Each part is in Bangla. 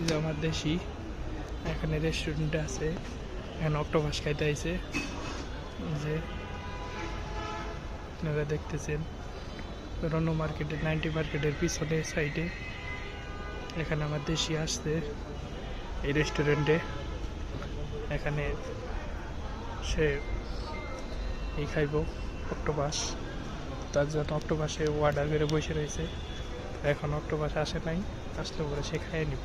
যে আমার দেশি এখানে রেস্টুরেন্টে আছে, এখানে অক্টোপাস খাইতে আইছে। যে আপনারা দেখতেছেন রনো মার্কেটের 90 মার্কেটের পিছনে সাইডে এখানে আমার দেশি আসছে এই রেস্টুরেন্টে। এখানে সে এই খাইব অক্টোপাস, তার জন্য অক্টোপাসে অর্ডার করে বসে রয়েছে। এখন অক্টোপাস আসে নাই, আসলে পরে সে খাইয়ে নিব।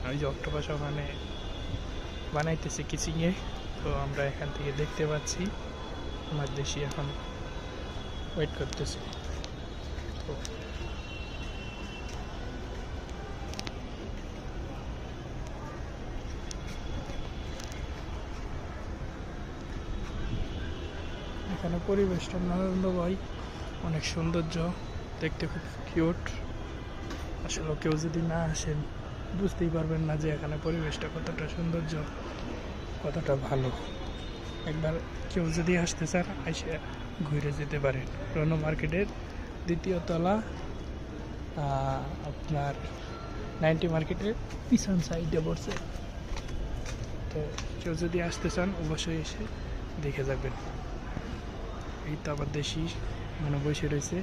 ওই যে অক্টোপাস ওখানে বানাইতেছে কিচিংয়ে, তো আমরা এখান থেকে দেখতে পাচ্ছি। আমার দেশি এখন ওয়েট করতেছে। তো এখানে পরিবেশটা আনন্দময়, অনেক সৌন্দর্য, দেখতে খুব কিউট। আসলে কেউ যদি না আসেন বুঝতেই পারবেন না যে এখানে পরিবেশটা কতটা সৌন্দর্য, কতটা ভালো। একবার কেউ যদি আসতে চান এসে ঘুরে যেতে পারেন। রনো মার্কেটের দ্বিতীয় তলা, আপনার 90 মার্কেটের পিছন সাইডে পড়ছে। তো কেউ যদি আসতে চান অবশ্যই এসে দেখে যাবেন। এই তো আবার দেশি মানে বসে রয়েছে,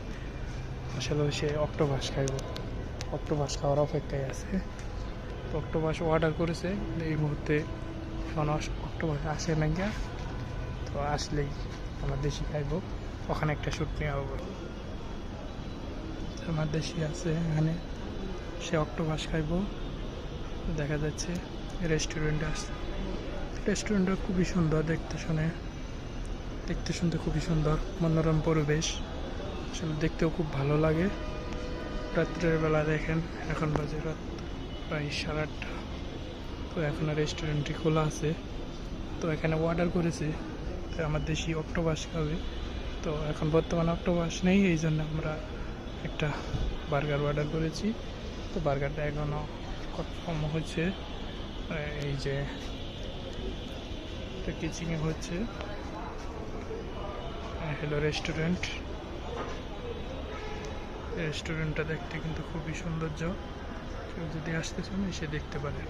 আসলে সে অক্টোপাস খাইব, অক্টোপাস খাওয়ার অপেক্ষায় আছে। তো অক্টোপাস অর্ডার করেছে, এই মুহূর্তে এখন অক্টোপাস আসে না গিয়া। তো আসলেই আমার দেশি খাইব, ওখানে একটা শ্যুট নেওয়া হবে। আমার দেশি আছে এখানে, সে অক্টোপাস খাইব। দেখা যাচ্ছে রেস্টুরেন্টে আসছে। রেস্টুরেন্টটা খুবই সুন্দর, দেখতে শুনতে খুবই সুন্দর, মনোরম পরিবেশ, আসলে দেখতেও খুব ভালো লাগে। রাত্রের বেলা দেখেন, এখন বাজে রাত প্রায় 8:30। তো এখনও রেস্টুরেন্টটি খোলা আছে। তো এখানে অর্ডার করেছে, তো আমার দেশি অক্টোপাস খাবে। তো এখন বর্তমানে অক্টোপাস নেই, এই জন্য আমরা একটা বার্গার অর্ডার করেছি। তো বার্গারটা এখনও কনফার্ম হচ্ছে। এই যে কিচিংয়ে হচ্ছে, হ্যালো রেস্টুরেন্টটা দেখতে কিন্তু খুবই সৌন্দর্য। কেউ যদি আসতে চান এসে দেখতে পারেন।